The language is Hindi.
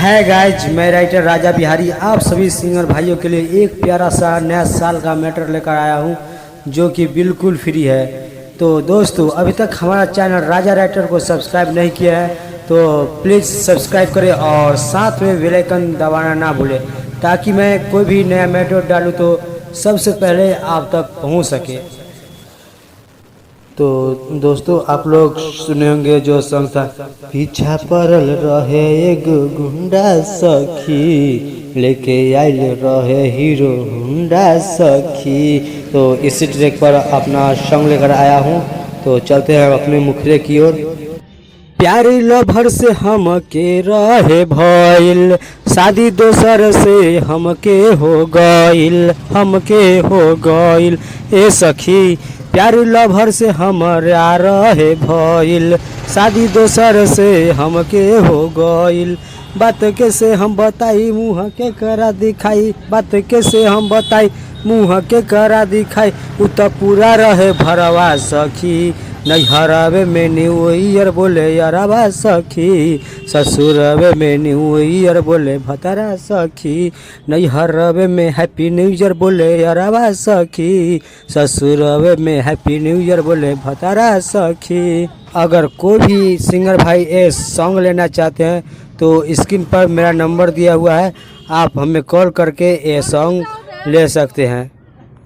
है गाइज, मैं राइटर राजा बिहारी आप सभी सिंगर भाइयों के लिए एक प्यारा सा नया साल का मैटर लेकर आया हूं जो कि बिल्कुल फ्री है। तो दोस्तों, अभी तक हमारा चैनल राजा राइटर को सब्सक्राइब नहीं किया है तो प्लीज़ सब्सक्राइब करें और साथ में बेल आइकन दबाना ना भूलें ताकि मैं कोई भी नया मैटर डालूँ तो सबसे पहले आप तक पहुंच सके। तो दोस्तों, आप लोग सुने होंगे जो सॉन्ग था, पीछा पड़ल रहे एगो गुंडा सखी लेके आइल रहे हीरो हुंडा सखी। तो इसी ट्रैक पर अपना सॉन्ग लेकर आया हूँ। तो चलते हैं अपने मुखरे की ओर। प्यारी लभर से हमके रहे भइल, शादी दोसर से हमके हो गइल ए सखी। प्यारी लभर से हमारा रहे भइल, शादी दोसर से हमके हो गइल। बात के से हम बताई मुँह के करा दिखाई, बात के से हम बताई मुँह के करा दिखाई। उ तो पूरा रहे भरवा सखी, नैहरवे में न्यू ईयर बोले यारवा सखी, ससुरवे में न्यू ईयर बोले भतरा सखी। नैहरवे में हैप्पी न्यू ईयर बोले यारवा सखी, ससुरवे में हैप्पी न्यू ईयर बोले भतरा सखी। अगर कोई भी सिंगर भाई ये सॉन्ग लेना चाहते हैं तो स्क्रीन पर मेरा नंबर दिया हुआ है, आप हमें कॉल करके ये सॉन्ग ले सकते हैं।